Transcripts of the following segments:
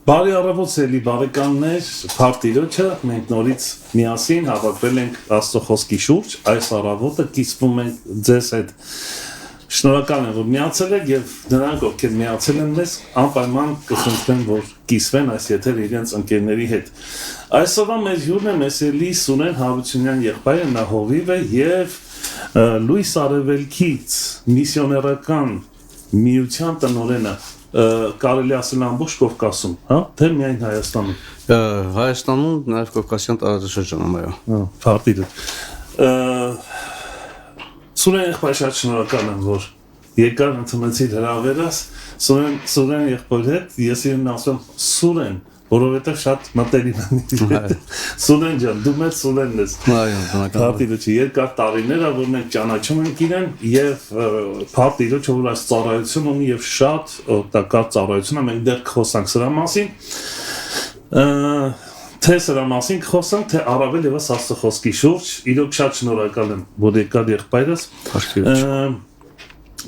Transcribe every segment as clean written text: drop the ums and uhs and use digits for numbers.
Բարի առավոտ սիրելի բարեկամներ, Փարտիրոջը մենք նորից միասին հավաքվել ենք Աստծո խոսքի շուրջ, այս առավոտը կիսվում ենք ձեզ հետ։ Շնորհակալ եմ, որ միացել եք եւ նրանք, ովքեր միացել են մեզ, անպայման կխնդրեմ, որ կիսվեն այս եթերը իրենց ընկերների հետ։ Այսօրվա մեր հյուրն է մեզ սիրելի Սուրեն Հարությունյան եղբայրը, նա հովիվ է եւ Լուիս Արևելքից միսիոներական միության տնօրենը կարելի ասել ամբողջ Կովկասում, հա, թե միայն Հայաստանում։ Հայաստանում նաև Կովկասյան տարածաշրջանում, այո։ Փարտիրոջ։ Սուրեն եղբայր, շատ շնորհակալ եմ, որ եկար ընդունեցիր հրավերս։ Սուրեն եղբայր հետ ես իրեն ասում Սուրեն, որովհետև շատ մտերիմ եմ։ Սուրեն ջան, դու մեծ Սուրենն ես։ Այո, բնական։ Փարտիրոջի երկար տարիներ ա, որ մենք ճանաչում ենք իրեն եւ Փարտիրոջը որ այս ծառայություն ունի եւ շատ օգտակար ծառայություն է, մենք դեռ խոսանք սրա մասին։ Թե սրա մասին խոսանք, թե առավել եւս Աստծո խոսքի շուրջ, իրոք շատ շնորհակալ եմ, որ եկար եղբայրս։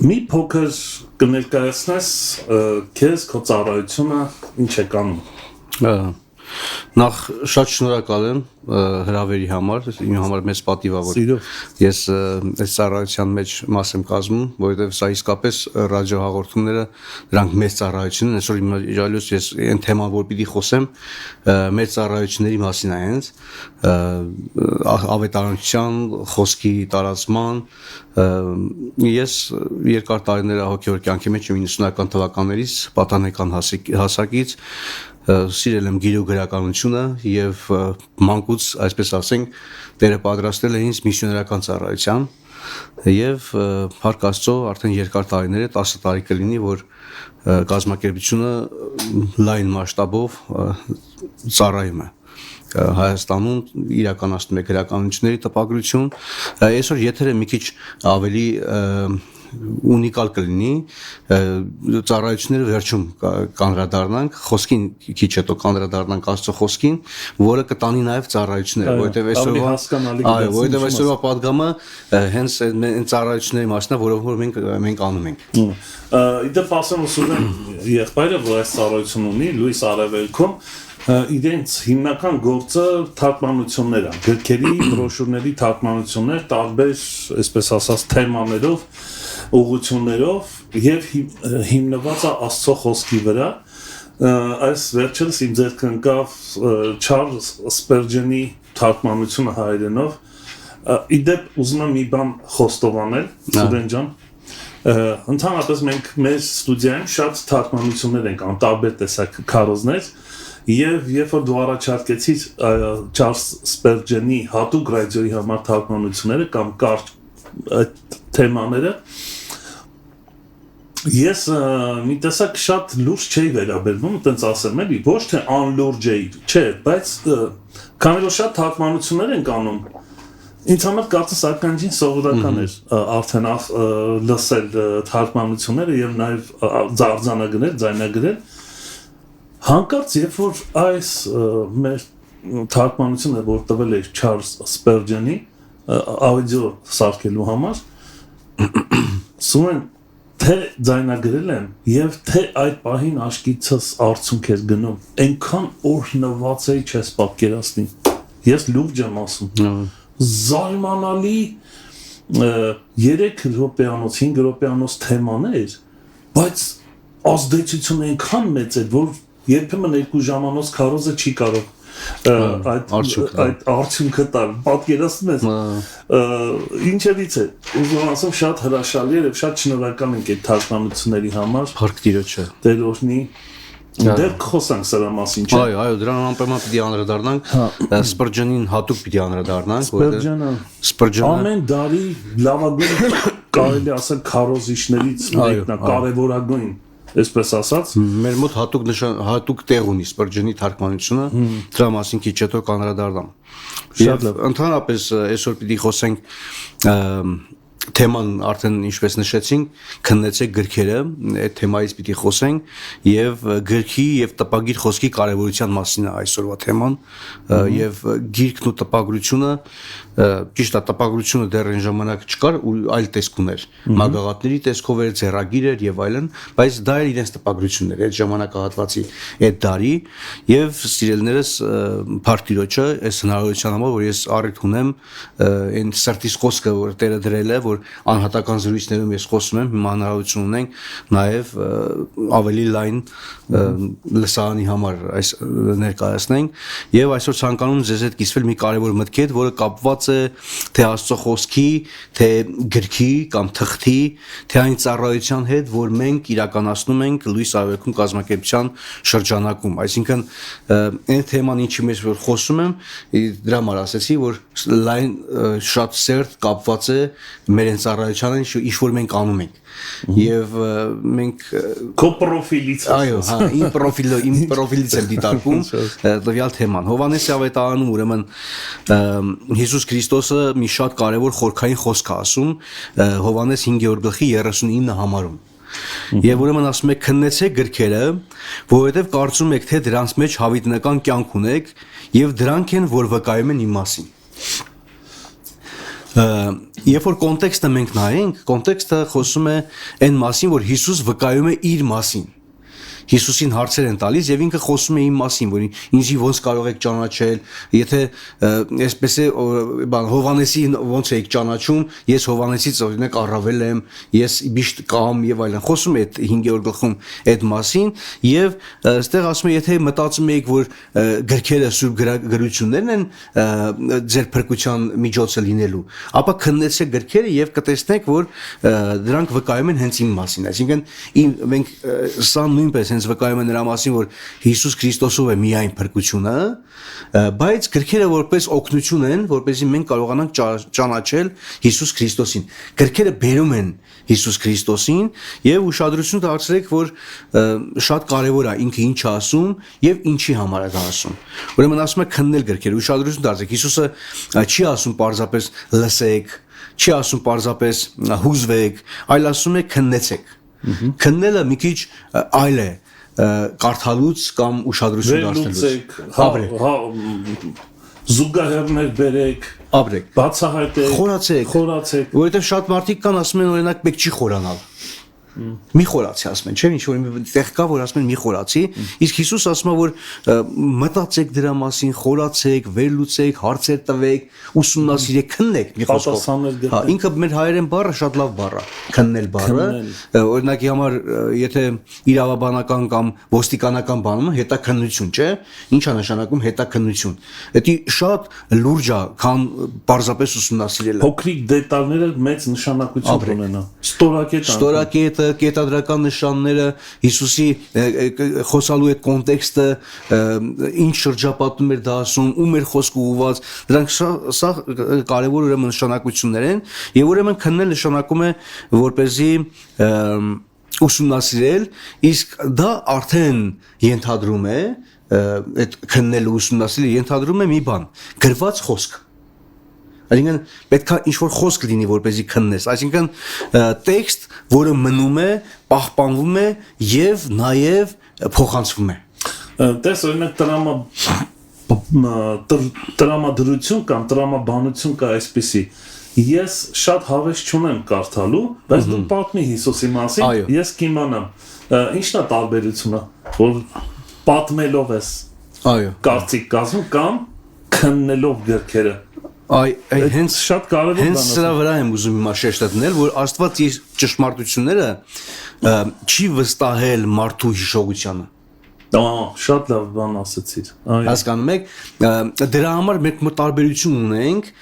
Մի փոքր կներկայացնես քեզ քո ծառայությունը ինչ է կանում։ Նախ շատ շնորհակալ եմ հրավերի համար, իմ համար մեծ պատիվ է, որ ես այս ծառայության մեջ մաս եմ կազմում, որովհետև սա իսկապես ռադիո հաղորդումները դրանք մեծ ծառայություն են, այսօր իրալուց ես այն թեման, որ պիտի խոսեմ, մեծ ծառայությունների մասին է հենց, ավետարանության, խոսքի տարածման, ես երկար տարիներ հոգևոր կյանքի մեջ եմ 90-ական թվականներից, պատանեկան հասակից սիրել եմ գիրու գրականությունը եւ մանկուց, այսպես ասենք, Տերը պատրաստել է ինձ միսիոներական ծառայության եւ Փառք Աստծո արդեն երկար տարիներ է 10 տարի կլինի, որ կազմակերպությունը լայն մասշտաբով ծառայում է Հայաստանում իրականացնում է գրականությունների տպագրություն, այսօր եթերը մի քիչ ավելի ունիկալ կլինի, ծառայությունները վերջում կանդրադառնանք, խոսքին քիչ հետո կանդրադառնանք Աստծո խոսքին, որը կտանի նաև ծառայությունները, որովհետև այսօրվա պատգամը հենց այն ծառայությունների մասն է, որով որ մենք անում ենք։ Իդեպ ասեմ Սուրեն եղբայրը, որ այս ծառայություն ունի Լուիս Արևելքում, իրենց հիմնական գործը թարգմանություններ է, գրքերի, բրոշուրների թարգմանություններ, տարբեր, այսպես ասած, թեմաներով, ուղղություններով եւ հիմնված է Աստծո խոսքի վրա։ Այս վերջերս իմ ձեռք ընկավ Չարլզ Սպերջենի թարգմանությունը հայերենով։ Իդեպ ուզում եմ մի բան խոստովանել, Սուրեն ջան։ Ընդհանրապես մենք մեր ստուդիայում շատ թարգմանություններ ենք անում, տարբեր տեսակ քարոզներ, եւ երբ որ դու առաջարկեցիր Չարլզ Սպերջենի հատուկ ռադիոյի համար թարգմանությունները կամ կարճ թեմաները, ես մի տեսակ շատ լուրջ չէի վերաբերվում, այտենց ասեմ էլի, ոչ թե անլուրջ էի, չէ, բայց քանի որ շատ թարգմանություններ ենք անում, ինձ համար կարծես ականջին սովորական էր արդեն լսել թարգմանությունները եւ նաեւ արձանագրել, ձայնագրել, հանկարծ երբ որ այս մեր թարգմանությունը որ տվել է Չարլզ Սպերջենի աուդիո սարքելու համար, Սուրեն թե ձայնագրել եմ եւ թե այդ պահին աշկիցս արցունք էր գնում, այնքան օրհնված էի չես պատկերացնի։ Ես լուրջ եմ ասում։ Զարմանալի 3 րոպեանոց, 5 րոպեանոց թեմաներ, բայց ազդեցությունը այնքան մեծ էր, որ երբեմն 2 ժամանոց քարոզը չի կարող այդ արդյունքը տալ, պատկերացնում ես, ինչևից է, ուզում ասեմ շատ հրաշալի էր և շատ շնորհակալ ենք այդ թարգմանությունների համար, Փառք Տիրոջը, Տեր օրհնի, դեռ կխոսանք սրա մասին, չէ՞։ Այո, դրան անպայման պիտի անդրադառնանք, Սպերջենին հատուկ պիտի անդրադառնանք, Սպերջենը ամեն դարի լավագույն կարելի ասել քարոզիչներից մեկն է, կարևորագույն Այսպես ասած, մեր մոտ հատուկ տեղ ունի Սպերջենի թարգմանությունը, դրա մասին քիչ հետո կանդրադառնամ։ Շատ լավ։ Ընդհանրապես այսօր պիտի խոսենք թեման արդեն ինչպես նշեցինք, քննեցեք գրքերը, այդ թեմայից պիտի խոսենք եւ գրքի եւ տպագիր խոսքի կարեւորության մասին է այսօրվա թեման եւ գիրքն ու տպագրությունը ճիշտ է տպագրությունը դեռ այն ժամանակ չկար ու այլ տեսք ուներ մագաղատների տեսքով էր ձեռագիր էր եւ այլն բայց դա էր իրենց տպագրությունն էր այդ ժամանակահատվածի այդ դարի եւ սիրելիներս Փարթիրոջը այս հնարավորության համար որ ես առիթ ունեմ այն սրտիս խոսքը որ Տերը դրել է որ անհատական զրույցներում ես խոսում եմ հիմա հնարավորություն ունենք նաեւ ավելի լայն լսարանի համար այս ներկայացնենք եւ այսօր ցանկանում ձեզ հետ կիսվել մի կարեւոր մտքի հետ որը կապված է թե Աստծո խոսքի, թե գրքի կամ թղթի, թե այն ծառայության հետ, որ մենք իրականացնում ենք Լույս Արևելքում կազմակերպության շրջանակում։ Այսինքն այն թեման ինչի մեջ որ խոսում եմ, դրա համար ասեցի, որ լայն շատ սերտ կապված է մեր այն ծառայությանը, ինչ որ մենք անում ենք։ Եվ մենք քո պրոֆիլից այո, հա, իմ պրոֆիլից եմ դիտարկում տվյալ թեման։ Հովհաննեսի ավետարանում ուրեմն Հիսուս Քրիստոսը մի շատ կարևոր խորքային խոսք է ասում Հովհաննես 5:39 համարում։ Եվ ուրեմն ասում է քննեցեք գրքերը, որովհետև կարծում եք թե դրանց մեջ հավիտենական կյանք ունեք եւ դրանք են որ վկայում են իմ մասին։ Երբ որ կոնտեքստը մենք նայենք, կոնտեքստը խոսում է այն մասին, որ Հիսուս վկայում է իր մասին։ Հիսուսին հարցեր են տալիս եւ ինքը խոսում է իմ մասին, որ ինձի ոնց կարող եք ճանաչել, եթե այսպես է Հովհաննեսի ոնց եք ճանաչում, ես Հովհաննեսից օրինակ առավել եմ, ես միշտ կամ եւ այլն։ Խոսում է այդ 5-րդ գլխում այդ մասին եւ այստեղ ասում է եթե մտածում եք, որ գրքերը սուրբ գրություններն են ձեր փրկության միջոցը լինելու, ապա քննեցեք գրքերը եւ կտեսնեք, որ դրանք վկայում են հենց իմ մասին, այսինքն մենք սա նույնպես հենց վկայում է նրա մասին, որ Հիսուս Քրիստոսով է միայն փրկությունը, բայց գրքերը որպես օգնություն են, որպեսզի մենք կարողանանք ճանաչել Հիսուս Քրիստոսին։ Գրքերը բերում են Հիսուս Քրիստոսին եւ ուշադրություն դարձրեք, որ շատ կարեւոր է ինքը ինչ է ասում եւ ինչի համար է դա ասում։ Ուրեմն ասում է քննել գրքերը, ուշադրություն դարձրեք։ Հիսուսը չի ասում պարզապես լսեք, չի ասում պարզապես հուզվեք, այլ ասում է քննեցեք։ Քննելը մի քիչ այլ է կարդալուց կամ ուշադրություն դարձնելուց։ Զուգահեռներ բերեք, ապրեք, բացահայտեք, խորացեք, որովհետև շատ մարդիկ կան ասում են օրինակ պետք չի խորանալ։ Մի խորացի ասում են, չէ՞, ինչ որ տեղ կա, որ ասում են մի խորացի, իսկ Հիսուս ասում է, որ մտածեք դրա մասին, խորացեք, վերլուծեք, հարցեր տվեք, ուսումնասիրեք, քննեք մի խոսքով։ Հա, ինքը մեր հայերեն բառը շատ լավ բառ է, քննել բառը, օրինակի համար, եթե իրավաբանական կամ ոստիկանական բանում հետաքննություն, չէ՞, ինչ է նշանակում հետաքննություն։ Դա շատ լուրջ է, քան պարզապես ուսումնասիրելը։ Փոքրիկ դետալները մեծ նշանակություն ունենան։ Ստորակետը, կետադրական նշանները, Հիսուսի խոսալու այդ կոնտեքստը, ինչ շրջապատում էր դա ասում, ում էր խոսքը ուղղված, դրանք սա կարևոր ուրեմն նշանակություններ են, եւ ուրեմն քննել նշանակում է որպեսզի ուսումնասիրել, իսկ դա արդեն ենթադրում է այդ քննելու ուսումնասիրելը ենթադրում է մի բան, գրված խոսք։ Այսինքն պետք է ինչ-որ խոսք լինի, որպեսզի քննես, այսինքն տեքստ, որը մնում է, պահպանվում է եւ նաեւ փոխանցվում է։ Տես օրինակ տրամադրություն կամ տրամաբանություն կա այսպիսի։ Ես շատ հավես չունեմ կարդալու, բայց դու պատմի Հիսուսի մասին, ես կիմանամ։ Ինչն է տարբերությունը, որ պատմելով ես կարծիք կազմում կամ քննելով գրքերը։ Հենց շատ կարևոր բան է։ Հենց սրա վրա եմ ուզում հիմա շեշտը դնել, որ Աստված իր ճշմարտությունները չի վստահել մարդու հիշողությանը։ Շատ լավ բան ասացիր։ Հասկանում եք, դրա համար մենք տարբերություն ունենք,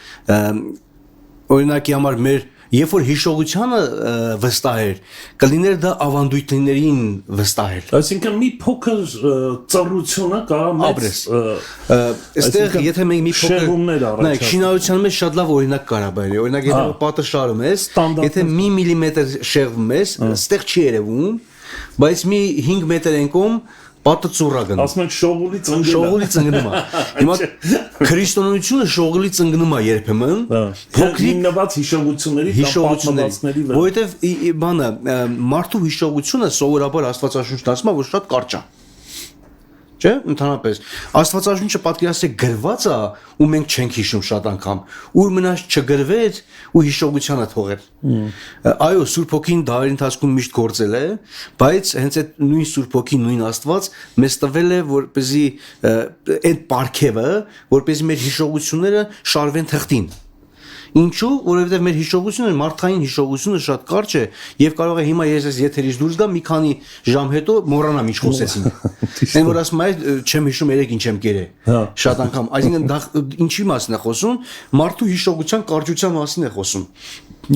օրինակի համար մեր երբ որ հիշողությանը վստահեր, կլիներ դա ավանդույթներին վստահել։ Այսինքն մի փոքր ծառությունը կարող մեծ այստեղ եթե մենք մի փոքր նայեք շինարարության մեջ շատ լավ օրինակ կարա բայրի։ Օրինակ եթե պատը շարում ես, եթե մի միլիմետր շեղվում ես, այստեղ չի երևում, բայց մի 5 մետր ենկում պատը ծուռա գնում։ Ասում ենք շողուլից ընկել։ Շողուլից ընկնում է։ Հիմա քրիստոնեությունը շողուլից ընկնում է երբեմն, փոքրիկ նված հիշողությունների կամ պատմվածքների վրա։ Որովհետև բանը մարդու հիշողությունը սովորաբար Աստվածաշունչն ասում է, որ շատ կարճ է։ Չէ, ընդհանրապես Աստվածաշունչը պատկերացրեք գրված է ու մենք չենք հիշում շատ անգամ, ուր մնաց չգրվեց ու հիշողությանը թողել։ Այո, Սուրբ Հոգին դարերի ընթացքում միշտ գործել է, բայց հենց այդ նույն Սուրբ Հոգին, նույն Աստված մեզ տվել է, որպեսզի այդ պարգևը, որպեսզի մեր հիշողությունները շարվեն թղթին։ Ինչու, որովհետև մեր հիշողությունը, մարդկային հիշողությունը շատ կարճ է եւ կարող է հիմա ես եթերից դուրս գամ մի քանի ժամ հետո մոռանամ ինչ խոսեցինք։ Այն որ ասում եմ, չեմ հիշում երեք ինչ եմ կերել։ Շատ անգամ, այսինքն դա ինչի մասին է խոսում, մարդու հիշողության կարճության մասին է խոսում։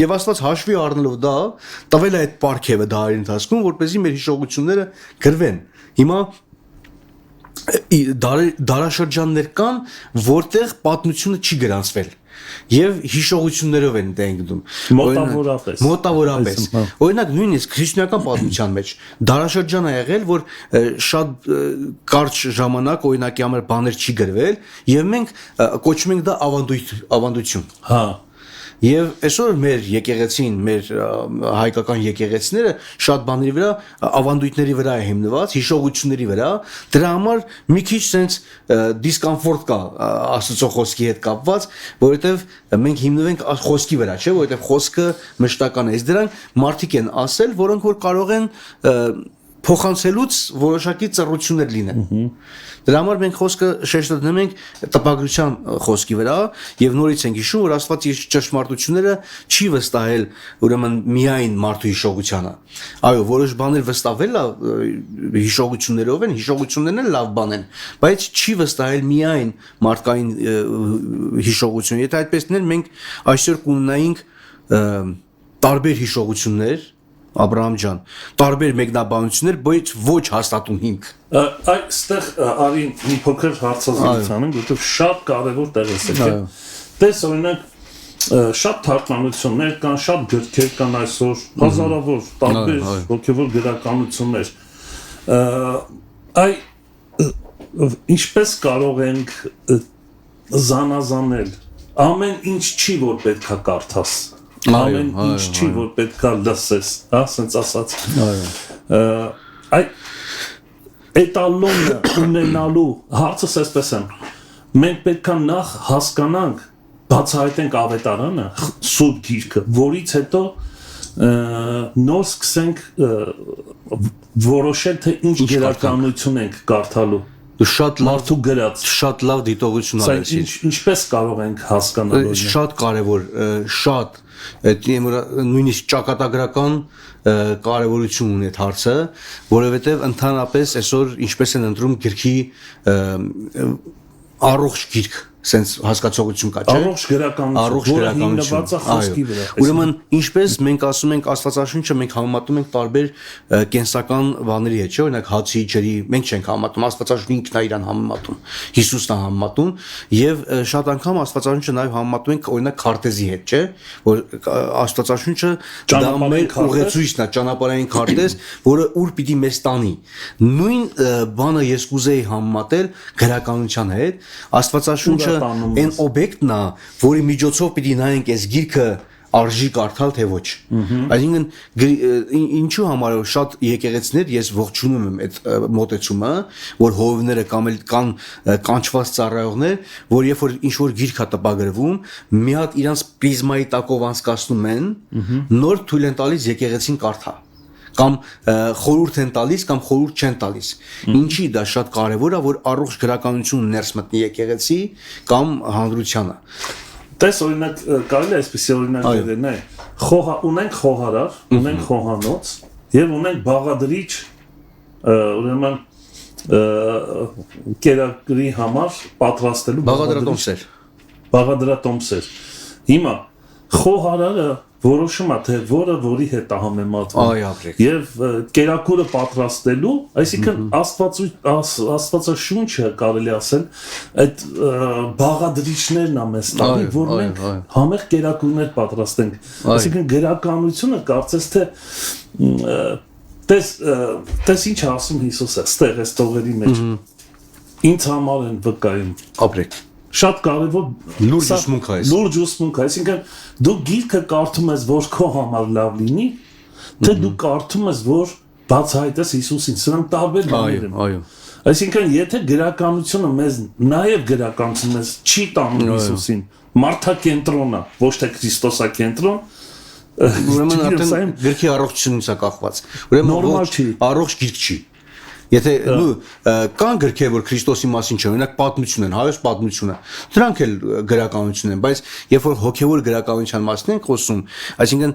Եվ Աստված հաշվի առնելով դա, տվել է այդ պարգևը դարերի ընթացքում, որպեսզի մեր հիշողությունները գրվեն։ Հիմա դարաշրջաններ կան, որտեղ պատմությունը չի գրանցվել եւ հիշողություններով են դա ընկնում մոտավորապես օրինակ նույնիսկ քրիստոնեական պատմության մեջ դարաշրջան է եղել որ շատ կարճ ժամանակ օրինակի համար բաներ չի գրվել եւ մենք կոչում ենք դա ավանդություն հա Եվ այսօր մեր եկեղեցին, մեր հայկական եկեղեցիները շատ բաների վրա, ավանդույթների վրա է հիմնված, հիշողությունների վրա, դրա համար մի քիչ sense դիսկոմֆորտ կա Աստծո խոսքի հետ կապված, որովհետև մենք հիմնվենք խոսքի վրա, չէ՞, որովհետև խոսքը մշտական է, իսկ դրանք մարդիկ են ասել, որոնք որ կարող են փոխանցելուց որոշակի ծառայություններ լինեն։ Դրա համար մենք խոսքը շեշտադրում ենք տպագրության խոսքի վրա եւ նորից ենք հիշում, որ Աստված իր ճշմարտությունները չի վստահել ուրեմն միայն մարդու հիշողությանը։ Այո, որոշ բաներ վստահվել է հիշողություններով են, հիշողություններն էլ լավ բան են, բայց չի վստահել միայն մարդկային հիշողություն։ Եթե այդպես լիներ, մենք այսօր կունենայինք տարբեր հիշողություններ Աբրահամ ջան, տարբեր մեկնաբանություններ, բայց ոչ հաստատուն հիմք։ Այստեղ արի մի փոքր հարցազրույց անենք, որովհետև շատ կարևոր տեղ է եկել։ Տես օրինակ շատ թարգմանություններ կան, շատ գրքեր կան այսօր, հազարավոր տարբեր հոգևոր գրականություններ։ Ինչպես կարող ենք զանազանել ամեն ինչ չի որ պետքա կարդաս Ամեն ինչ չի, որ պետք է լսես, հա, սենց ասած։ Էտալոնը ունենալու հարցս այսպես եմ, մենք պետք է նախ հասկանանք, բացահայտենք ավետարանը, Սուրբ Գիրքը, որից հետո նոր սկսենք որոշել, թե ինչ գերականություն ենք կարդալու։ Շատ լավ դիտողություն արեցիր։ Ինչպես կարող ենք հասկանալ։ Շատ կարևոր, շատ նույնիսկ ճակատագրական կարևորություն ունի այդ հարցը, որովհետև ընդհանրապես այսօր ինչպես են ընտրում գրքի առողջ գիրք sense հասկացողություն կա, չէ՞։ Առողջ գրականություն, որը հիմնված է խոսքի վրա։ Ուրեմն ինչպես մենք ասում ենք Աստվածաշունչը մենք համեմատում ենք տարբեր կենսական բաների հետ, չէ՞, օրինակ հացի, ջրի, մենք չենք համեմատում, Աստվածաշունչը ինքն է իրան համեմատում, Հիսուսն է համեմատում, եւ շատ անգամ Աստվածաշունչը նաեւ համեմատում ենք օրինակ քարտեզի հետ, չէ՞, որ Աստվածաշունչը դա մեր ուղեցույցն է, ճանապարհային քարտեզ, որը ուր պիտի մեզ տանի։ Նույն բանը ես կուզեի համեմատել գրականության հետ, Աստվածաշունչը այն օբյեկտն է, որի միջոցով պիտի նայենք այս գիրքը արժի կարդալ թե ոչ։ Այսինքն ինչու համար շատ եկեղեցիներ ես ողջունում եմ այդ մոտեցումը, որ հովիվները կամ կան կանչված ծառայողներ, որ երբ որ ինչ որ գիրք է տպագրվում, մի հատ իրանց պրիզմայի տակով անցկացնում են, նոր թույլ են տալիս եկեղեցին կարդա կամ խորհուրդ են տալիս կամ խորհուրդ չեն տալիս։ Ինչի դա շատ կարևոր է, որ առողջ գրականություն ներս մտնի եկեղեցի կամ հանրությանը։ Տես օրինակ կարելի է այսպեսի օրինակ դերնե։ Ունենք խոհարար, ունենք խոհանոց եւ ունենք բաղադրիչ, ուրեմն կերակրի համար պատրաստելու բաղադրատոմսեր։ Հիմա խոհարարը որոշում է թե որը որի հետ է համեմատվում եւ կերակուրը պատրաստելու, այսինքն Աստվածաշունչը կարելի ասել այդ բաղադրիչներն է մեզ տալի, որ մենք համեղ կերակուրներ պատրաստենք։ Այսինքն գրականությունը կարծես թե Տես ինչ ասում Հիսուսը, ստեղ էս տողերի մեջ։ Ինձ համար են վկայում։ Ապրեք։ Շատ կարևոր Լուրջ ուսմունք է այս։ Լուրջ ուսմունք է, այսինքն դու գիրքը կարդում ես, որ քո համար լավ լինի, թե դու կարդում ես, որ բացահայտես Հիսուսին, սրանք տարբեր բաներ են։ Այո։ Այսինքն, եթե գրականությունը մեզ նաև գրականություն մեզ չի տանում Հիսուսին, մարդակենտրոնը, ոչ թե քրիստոսակենտրոն, ուրեմն արդեն գրքի առողջությունից է կախված։ Ուրեմն առողջ գիրք չի։ Եթե կան գրքեր, որ Քրիստոսի մասին չեն, օրինակ պատմություն են, հայոց պատմությունը, դրանք էլ գրականություն են, բայց երբ որ հոգևոր գրականության մասին ենք խոսում, այսինքն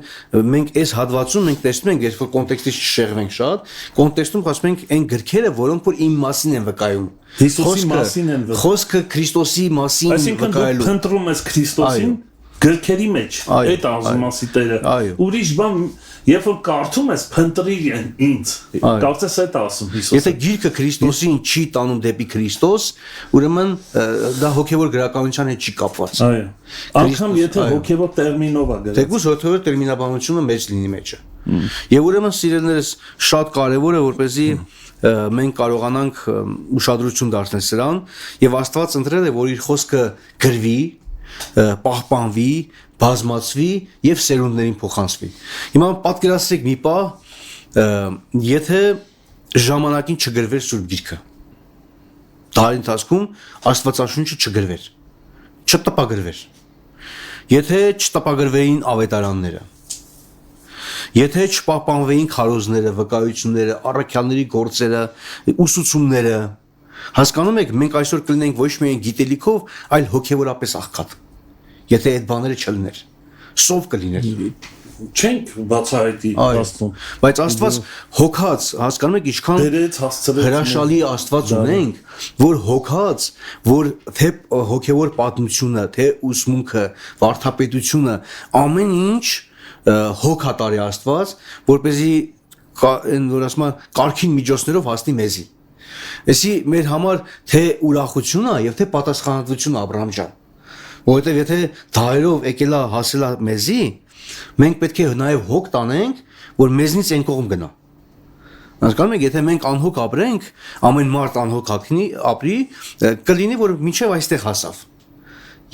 մենք այս հատվածում մենք տեսնում ենք, երբ որ կոնտեքստից չշեղվենք շատ, կոնտեքստում խոսում ենք այն գրքերը, որոնք որ իմ մասին են վկայում։ Հիսուսի մասին են վկայում։ Խոսքը Քրիստոսի մասին այսինքն վկայելու։ դու փնտրում ես Քրիստոսին գրքերի մեջ, այդ ազգամասի տերը։ Ուրիշ բան, երբ որ կարդում ես, փնտրիր ինձ։ Կարծես այդ ասում Հիսուսը։ Եթե գիրքը Քրիստոսին չի տանում դեպի Քրիստոս, ուրեմն դա հոգևոր գրականության հետ չի կապված։ Այո։ Անկամ եթե հոգևոր տերմինով է գրած։ Թեկուզ հոգևոր տերմինաբանությունը մեծ լինի մեջը։ Եվ ուրեմն սիրելիներս շատ կարևոր է, որպեսզի մենք կարողանանք ուշադրություն դարձնել սրան, եւ Աստված ընտրել է, որ իր խոսքը գրվի, պահպանվի, բազմացվի եւ սերունդներին փոխանցվի։ Հիմա պատկերացրեք մի պահ, եթե ժամանակին չգրվեր Սուրբ Գիրքը, դարի ընթացքում Աստվածաշունչը չգրվեր, չտպագրվեր, եթե չտպագրվեին ավետարանները, եթե չպահպանվեին քարոզները, վկայությունները, առաքյալների գործերը, ուսուցումները, հասկանում եք, մենք այսօր կլինենք ոչ միայն գիտելիքով, այլ հոգևորապես աղքատ։ Եթե այդ բաները չլիներ, սով կլիներ։ Չենք բացահայտի Աստծուն։ Բայց Աստված հոգած, հասկանում եք, ինչքան հրաշալի Աստված ունենք, որ հոգած, որ թե հոգևոր պատմությունը, թե ուսմունքը, վարդապետությունը, ամեն ինչ հոգատարի Աստված, որպեսզի որ ասում են կարգին միջոցներով հասնի մեզի։ Էսի մեր համար թե ուրախություն է եւ թե պատասխանատվություն Աբրահամ ջան։ Որովհետեւ եթե դայրով եկելա հասելա մեզի, մենք պետք է նաեւ հոգ տանենք, որ մեզնից այն կողմ գնա։ Հասկանում եք, եթե մենք անհոգ ապրենք, ամեն մարդ անհոգ ապրի, կլինի որ մինչեւ այստեղ հասավ։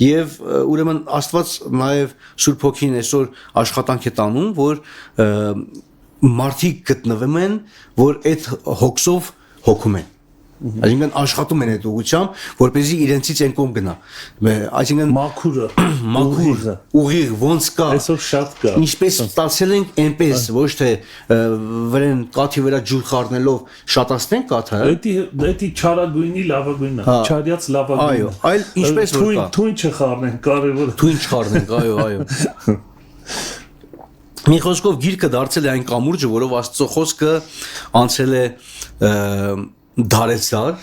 Եվ ուրեմն Աստված նաև Սուրբ Հոգին այսօր աշխատանք է տանում, որ մարդիկ գտնվում են, որ այդ հոգսով հոգում են։ Այսինքն աշխատում են այդ ուղղությամբ, որպեսզի իրենցից այն կողմ գնա։ Այսինքն մաքուրը, ուղիղ ոնց կա։ Այսօր շատ կա։ Ինչպես ստացել ենք, այնպես ոչ թե վրան կաթի վրա ջուր խառնելով շատացնենք կաթը։ Դա չարագույնի լավագույնն է, չարյաց լավագույնն։ Այո, այլ ինչպես որ կա։ Թույն չխառնենք, կարևորը։ Թույն չխառնենք, այո։ Մի խոսքով գիրքը դարձել է այն կամուրջը, որով Աստծո խոսքը անցել է դարեցար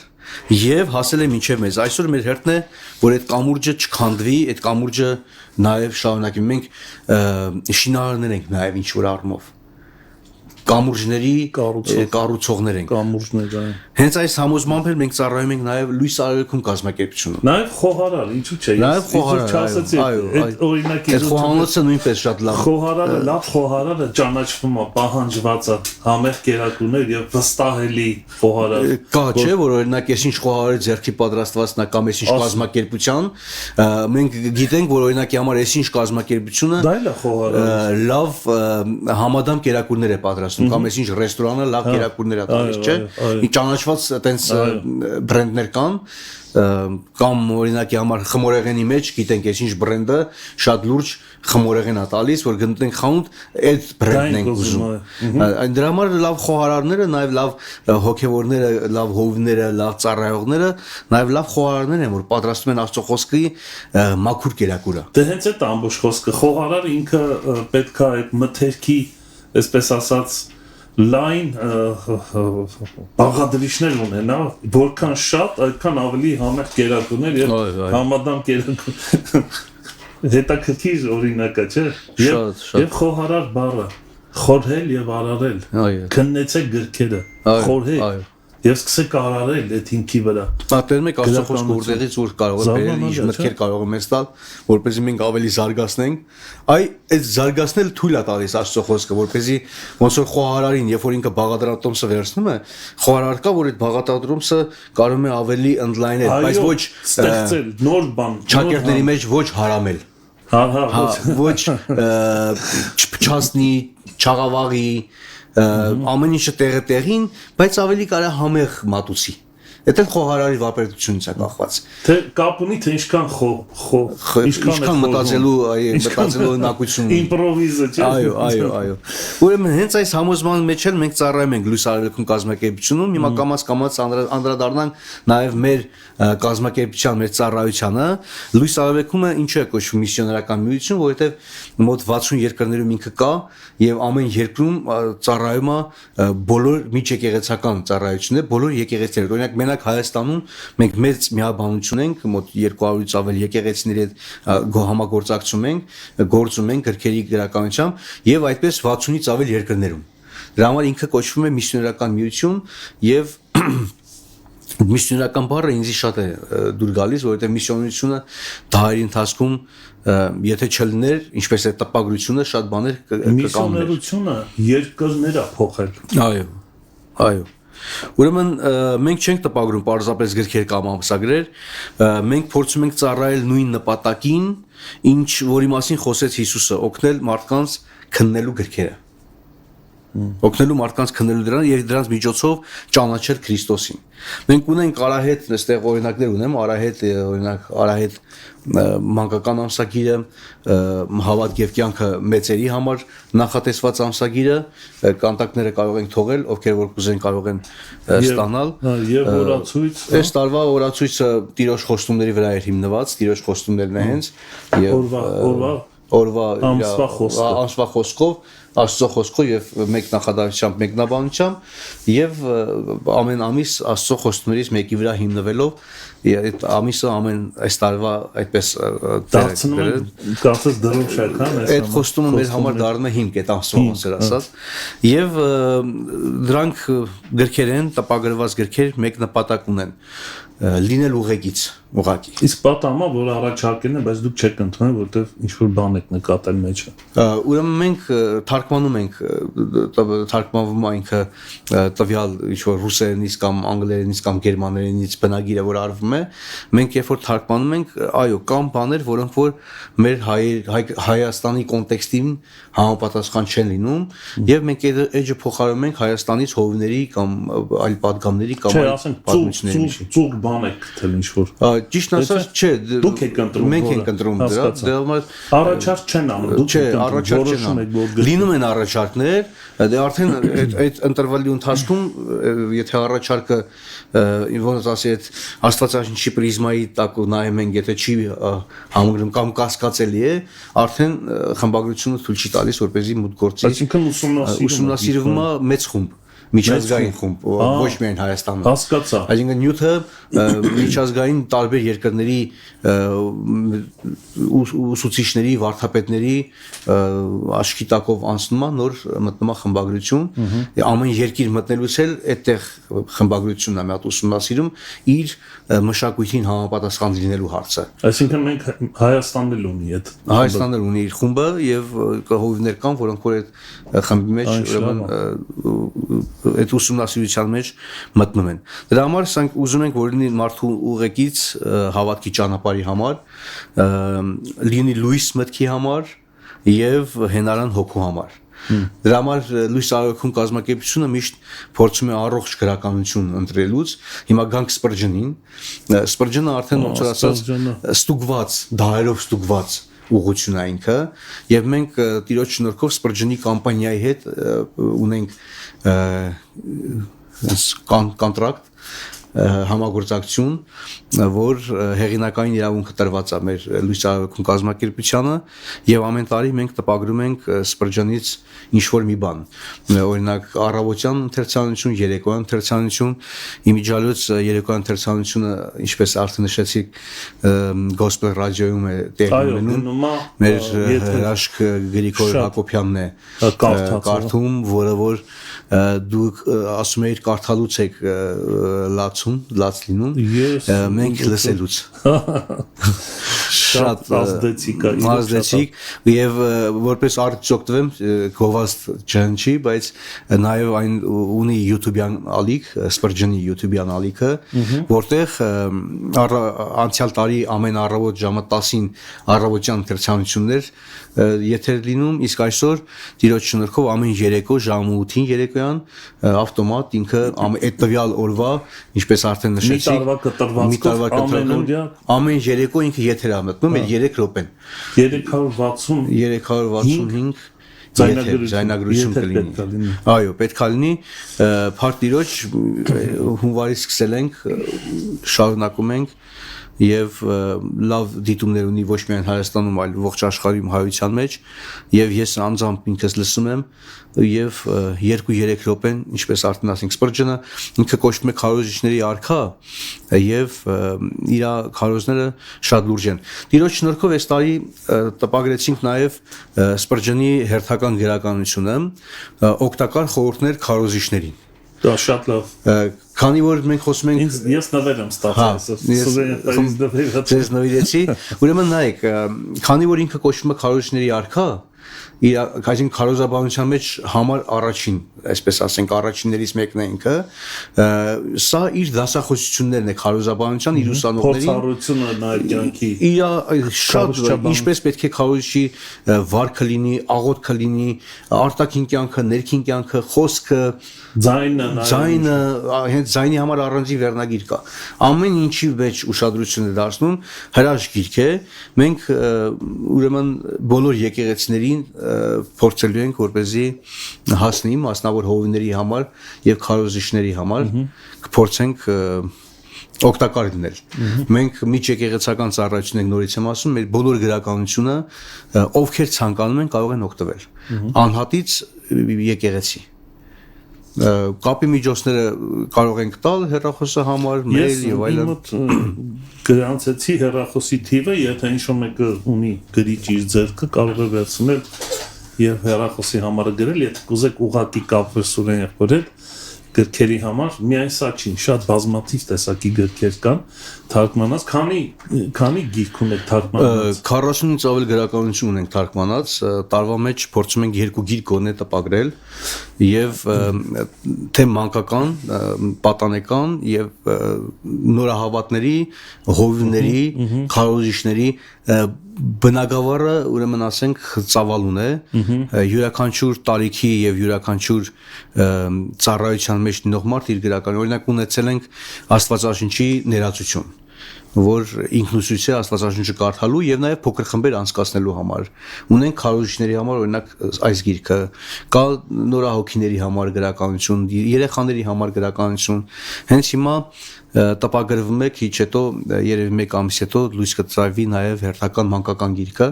եւ հասել է մինչեւ մեզ։ Այսօր մեր հերթն է, որ այդ կամուրջը չքանդվի, այդ կամուրջը նաեւ շարունակի։ Մենք շինարարներ ենք նաեւ ինչ որ առումով։ Կամուրջների կառուցողներ ենք։ Կամուրջներ, այո։ Հենց այս համոզմամբ էլ մենք ծառայում ենք նաեւ լույս արարքում կազմակերպությունը։ Նաեւ խոհարար, ինչու՞ չէ։ Նաեւ խոհարար, այո, այդ օրինակի այդ խոհանոցը նույնպես շատ լավ։ Խոհարարը, լավ խոհարարը ճանաչվում է, պահանջված է, համեղ կերակուրներ եւ վստահելի խոհարար։ Կա չէ, որ օրինակ ես ինչ խոհարարի ձեռքի պատրաստվածն է կամ ես ինչ կազմակերպության, մենք գիտենք, որ օրինակի համար ես ինչ կազմակերպությունը դա էլ է խոհարար։ Լավ համադամ կերակուրներ է պատրաստում, կամ ես ինչ ռեստորանը լավ կերակուրներ է տալիս, չէ։ Ճանաչված այտենց բրենդներ կան, կամ օրինակի համար խմորեղենի մեջ գիտենք ես ինչ բրենդը շատ լուրջ խմորեղեն է տալիս, որ գտնենք խանութ, այդ բրենդն ենք ուզում։ Դրա համար լավ խոհարարները, նաև լավ հոգևորները, լավ հովիվները, լավ ծառայողները, նաև լավ խոհարարներ են, որ պատրաստում են Աստծո խոսքի մաքուր կերակուրը։ Դե հենց այդ ամբողջ խոսքը խոհարարը ինքը պետք է այդ մթերքի, այսպես ասած, լայն բաղադրիչներ ունենա, որքան շատ, այդքան ավելի համեղ կերակուրներ եւ համադամ կերակուր հետաքրքիր օրինակ է, չէ՞։ Եվ խոհարար բառը, խորհել եւ արարել։ Քննեցեք գրքերը, խորհեք, եւ սկսեք արարել այդ հիմքի վրա։ Պատերում եք Աստծո խոսքը որտեղից որ կարող է բերել ինչ մտքեր կարող է մեզ տալ, որպեսզի մենք ավելի զարգացնենք։ Այդ զարգացնել թույլ է տալիս Աստծո խոսքը, որպեսզի ոնց որ խոհարարին, երբ որ ինքը բաղադրատոմսը վերցնում է, խոհարար կա, որ այդ բաղադրատոմսը կարող է ավելի ընդլայնել, բայց ոչ ստեղծել նոր բան, ճակերտների մեջ ոչ հարամել։ Ոչ չփչացնի, չաղավաղի, ամեն ինչը տեղին, բայց ավելի կարա համեղ մատուցի։ Դա խոհարարի վարպետությունից է կախված։ Թե կապ ունի թե ինչքան մտածելու հնարավորություն։ Իմպրովիզը, չէ՞։ Այո։ Ուրեմն հենց այս համոզման մեջ էլ մենք ծառայում ենք Լույս Արևելքում կազմակերպությունում, հիմա կամաց անդրադառնանք նաև մեր կազմակերպության, մեր ծառայությանը։ Լույս Արևելքումը ինչու է կոչվում միսիոներական միություն, որովհետև մոտ 60 երկրներում ինքը կա եւ ամեն երկրում ծառայում է բոլոր միջեկեղեցական ծառայությունները, բոլոր եկեղեցիները։ Օրինակ մենակ Հայաստանում մենք մեծ միաբանություն ենք, մոտ 200-ից ավել եկեղեցիների հետ համագործակցում ենք, գործում ենք գրքերի գրականությամբ եւ այդպես 60-ից ավել երկրներում։ Դրա համար ինքը կոչվում է միսիոներական միություն եւ միսիոներական բառը ինձ շատ է դուր գալիս, որովհետեւ միսիոնությունը դարերի ընթացքում եթե չլիներ, ինչպես է տպագրությունը, շատ բաներ կկաններ։ Միսիոներությունը երկրներ է փոխել։ Այո։ Ուրեմն մենք չենք տպագրում պարզապես գրքեր կամ ամսագրեր, մենք փորձում ենք ծառայել նույն նպատակին, ինչ որի մասին խոսեց Հիսուսը, օգնել մարդկանց քննելու գրքերը։ Օգնելու մարդկանց քննելու դրան եւ դրանց միջոցով ճանաչել Քրիստոսին։ Մենք ունենք արահետ, այստեղ օրինակներ ունեմ, արահետ մանկական ամսագիրը, հավատ եւ կյանքը մեծերի համար նախատեսված ամսագիրը, կոնտակտները կարող ենք թողել, ովքեր որ կուզեն կարող են ստանալ։ Եվ օրացույց։ Այս տարվա օրացույցը Տիրոջ խոստումների վրա էր հիմնված, Տիրոջ խոստումներն են հենց օրվա ամսվա խոսքով Աստծո խոսքով եւ մեկ նախադասությամբ մեկնաբանությամբ եւ ամեն ամիս Աստծո խոստումներից մեկի վրա հիմնվելով այդ ամիսը ամեն այս տարվա այդպես դարձնում դրում շարքան այդ խոստումը մեր համար դառնում է հիմք այդ ամսվա ոնց էր ասած եւ դրանք գրքեր են տպագրված գրքեր մեկ նպատակ ունեն լինել ուղեկից ուղակի իսկ պատամա որ առաջարկեն է բայց դուք չեք ընդունել որտեվ ինչ որ բան եք նկատել մեջը ուրեմն մենք թարգմանում ենք թարգմանվում այնքը տվյալ ինչ որ ռուսերենից կամ անգլերենից կամ գերմաներենից բնագիրը որ արվում է մենք երբ որ թարգմանում ենք այո կան բաներ որոնք որ մեր Հայաստանի կոնտեքստին համապատասխան չեն լինում եւ մենք էջը փոխարինում ենք Հայաստանից հովների կամ այլ պատգամների կամ այլ պատմությունների ծուղ բան եք գտել ինչ որ ճիշտ ասած չէ դուք եք ընտրում մենք ենք ընտրում դրա համար առաջարկ չեն անում դուք չէ առաջարկ չեն անում լինում են առաջարկներ դե արդեն այդ ընտրվելու ընթացքում եթե առաջարկը ոնց ասի այդ աստվածաշնչի պրիզմայի տակ նայում ենք եթե չի համընկնում կամ կասկածելի է արդեն խմբագրությունը թույլ չի տալիս որպեսզի մուտք գործի այսինքն ուսումնասիրվում է մեծ խումբ միջազգային խումբ ոչ միայն Հայաստանում հասկացա այսինքն նյութը միջազգային տարբեր երկրների ուսուցիչների վարդապետների աչքի տակով անցնում է նոր մտնում է խմբագրություն ամեն երկիր մտնելուց էլ այդտեղ խմբագրությունն է մի հատ ուսումնասիրում իր մշակույթին համապատասխան լինելու հարցը այսինքն մենք Հայաստանն էլ ունի այդ Հայաստանն էլ ունի իր խումբը եւ հովիվներ կան որոնք որ այդ խմբի մեջ ուրեմն այդ ուսումնասիրության մեջ մտնում են։ Դրա համար ասենք ուզում ենք որ լինի մարդու ուղեկից հավատքի ճանապարհի համար, լինի լույս մտքի համար եւ հենարան հոգու համար։ Դրա համար Լույս Արևելքում կազմակերպությունը միշտ փորձում է առողջ գրականություն ընտրելուց։ Հիմա գանք Սպրջենին։ Սպրջենը արդեն ոնց որ ասած ստուգված, դահերով ստուգված ուղղություն է ինքը եւ մենք Տիրոջ շնորհքով Սպրջենի կամպանիայի հետ ունենք կոնտրակտ համագործակցություն, որ հեղինակային իրավունքը տրված է մեր Լույս Արևելքում կազմակերպությանը եւ ամեն տարի մենք տպագրում ենք Սպրջանից ինչ-որ մի բան։ Օրինակ առավոտյան ընթերցանություն, երեկոյան ընթերցանություն, իմիջիալոց երեկոյան ընթերցանությունը, ինչպես արդեն նշեցիք, Gospel ռադիոյում է տեղի ունենում։ Մեր հրաշք Գրիգոր Հակոբյանն է կարդում, որը որ դուք ասում եք կարդալուց եք լաց լինում, մենք լսելուց շատ ազդեցիկ եւ որպես արդյոք օգտվեմ գովաստ չհնչի, բայց նաեւ այն ունի YouTube-յան ալիք, Սպրջանի YouTube-յան ալիքը, որտեղ անցյալ տարի ամեն առավոտ ժամը 10-ին առավոտյան ընթերցանություններ եթեր լինում, իսկ այսօր Տիրոջ շնորհքով ամեն երեկո ժամը 8-ին երեկոյան ավտոմատ ինքը այդ տվյալ օրվա, ինչպես արդեն նշեցի, մի տարվա կտրվածքով ամեն երեկո ինքը եթեր է մտնում, այդ 3 րոպեն 365 ձայնագրություն կլինի։ Այո, պետք է լինի, փառք Տիրոջ, հունվարից սկսել ենք, շարունակում ենք եւ լավ դիտումներ ունի ոչ միայն Հայաստանում, այլ ողջ աշխարհում հայության մեջ, եւ ես անձամբ ինքս լսում եմ եւ 2-3 րոպեն, ինչպես արդեն ասենք, Սպրջանը ինքը կոչվում է քարոզիչների արքա եւ իր քարոզները շատ լուրջ են։ Տիրոջ շնորհքով այս տարի տպագրեցինք նաեւ Սպրջանի հերթական գրականությունը, օգտակար խորհուրդներ քարոզիչներին։ Դա շատ լավ։ Քանի որ մենք խոսում ենք ես նվեր եմ ստացել, ես նվիրեցի, ուրեմն նայեք, քանի որ ինքը կոչվում է քարոզիչների արքա, իր քարոզաբանության մեջ համար առաջին, այսպես ասենք, առաջիններից մեկն է ինքը, սա իր դասախոսություններն է քարոզաբանության իր ուսանողների փորձառությունը նայ կյանքի իր շատ ինչպես պետք է քարոզիչի վարքը լինի, աղոթքը լինի, արտաքին կյանքը, ներքին կյանքը, խոսքը, ձայնը, հենց ձայնի համար առանձին վերնագիր կա։ Ամեն ինչի մեջ ուշադրություն է դարձնում, հրաշք գիրք է։ Մենք ուրեմն բոլոր եկեղեցիներին փորձելու ենք, որպեսզի հասնի մասնավոր հովիների համար եւ քարոզիչների համար կփորձենք օգտակար լինել։ Մենք միջեկեղեցական ծառայություն ենք, նորից եմ ասում, մեր բոլոր գրականությունը ովքեր ցանկանում են կարող են օգտվել։ Անհատից եկեղեցի կապի միջոցները կարող ենք տալ հեռախոսը համար, մեյլ եւ այլն։ Ես գրանցեցի հեռախոսի թիվը, եթե ինչ-որ մեկը ունի գրիչ իր ձեռքը, կարող է վերցնել եւ հեռախոսի համարը գրել, եթե կուզեք ուղղակի կապվել Սուրեն եղբոր հետ գրքերի համար, միայն սա չի, շատ բազմաթիվ տեսակի գրքեր կան թարգմանած, քանի գիրք ունեք թարգմանած։ 40-ից ավել գրականություն ունենք թարգմանած, տարվա մեջ փորձում ենք 2 գիրք գոնե տպագրել եւ թե մանկական, պատանեկան եւ նորահավատների, հովիվների, քարոզիչների բնակավարը, ուրեմն ասենք, ծավալուն է, յուրաքանչյուր տարիքի եւ յուրաքանչյուր ծառայության մեջ լինող մարդ իր գրական, օրինակ ունեցել ենք Աստվածաշնչի ներածություն, որ ինքնուսույց է Աստվածաշունչը կարդալու եւ նաեւ փոքր խմբեր անցկացնելու համար։ Ունենք քարոզիչների համար, օրինակ այս գիրքը, կա նորահոգիների համար գրականություն, երեխաների համար գրականություն։ Հենց հիմա տպագրվում է քիչ հետո, երևի 1 ամիս հետո լույս կծրվի նաեւ հերթական մանկական գիրքը,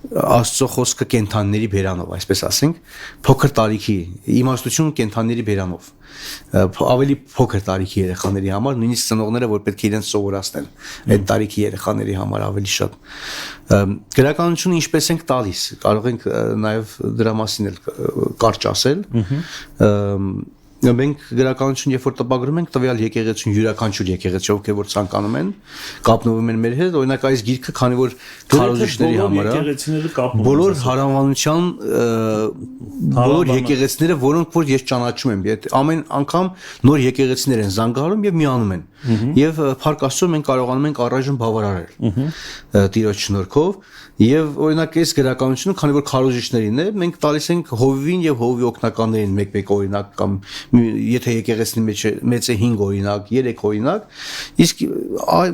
Աստծո խոսքը կենթանիների բերանով, այսպես ասենք, փոքր տարիքի իմաստություն կենթանիների բերանով, ավելի փոքր տարիքի երեխաների համար, նույնիսկ ծնողները, որ պետք է իրենց սովորացնեն այդ տարիքի երեխաների համար ավելի շատ։ Գրականությունը ինչպես ենք տալիս, կարող ենք նաև դրա մասին էլ կարճ ասել։ Մենք գրականություն երբ որ տպագրում ենք, տվյալ եկեղեցուն յուրաքանչյուր եկեղեցի, ովքեր որ ցանկանում են, կապնվում են մեր հետ, օրինակ այս գիրքը, քանի որ քարոզիչների համար է, բոլոր հարանվանության բոլոր եկեղեցիները, որոնք որ ես ճանաչում եմ, ամեն անգամ նոր եկեղեցիներ են զանգահարում եւ միանում են։ Եվ փառք Աստծո մենք կարողանում ենք առայժմ բավարարել Տիրոջ շնորհքով եւ օրինակ այս գրականությունը, քանի որ քարոզիչներին է, մենք տալիս ենք հովիվին եւ հովիվի օգնականներին մեկ-մեկ օրինակ կամ եթե եկեղեցին մեջ մեծ է 5 օրինակ, 3 օրինակ, իսկ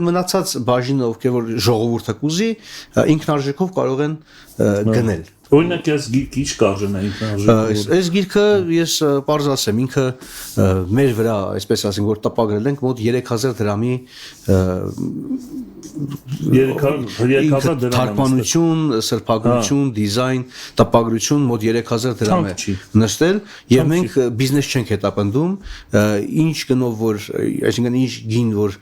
մնացած բաժինը ովքեր որ ժողովուրդը կուզի, ինքնարժեքով կարող են գնել Օրինակ այս գիրքը ինչ կարժենա ինքնարժեք։ Այս գիրքը ես պարզ ասեմ, ինքը մեր վրա, այսպես ասենք, որ տպագրել ենք մոտ 3000 դրամի 3000 դրամ թարգմանություն, սրբագրություն, դիզայն, տպագրություն մոտ 3000 դրամ է նստել եւ մենք բիզնես չենք հետապնդում, ինչ գնով որ, այսինքն ինչ գին որ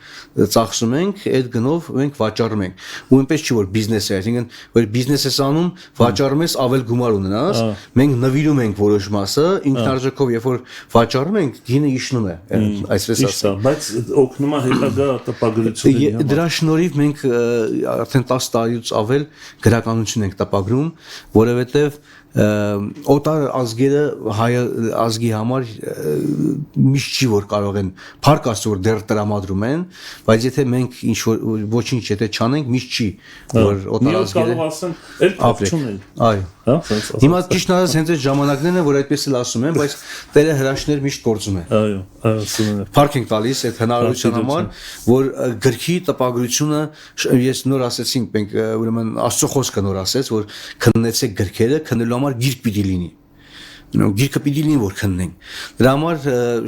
ծախսում ենք, այդ գնով մենք վաճառում ենք։ Ու այնպես չի որ բիզնես է, այսինքն որ բիզնես ես անում, վաճառում ես ավել գումար ունենաս, մենք նվիրում ենք որոշ մասը, ինքնարժեքով երբ որ վաճառում ենք, գինը իջնում է, այսպես ասած։ Բայց օգնում է հետագա տպագրությունների համար։ Դրա շնորհիվ մենք արդեն 10 տարուց ավել գրականություն ենք տպագրում, որովհետև օտար ազգերը հայ ազգի համար միշտ չի որ կարող են փառք Աստծո որ դեռ տրամադրում են, բայց եթե մենք ինչ որ ոչինչ եթե չանենք, միշտ չի որ օտար ազգերը կարող ասեն, էլ փոխություն են։ Այո։ Հիմա ճիշտ ասած հենց այդ ժամանակներն են, որ այդպես էլ ասում են, բայց տերը հրաշքներ միշտ գործում են։ Այո, ասում են։ Փառք ենք տալիս այդ հնարավորության համար, որ գրքի տպագրությունը ես նոր ասեցինք, մենք ուրեմն Աստծո խոսքը նոր ասեց, որ քննեցեք գրքերը, քննելու համար գիրք պիտի լինի։ Գիրքը պիտի լինի որ քննենք։ Դրա համար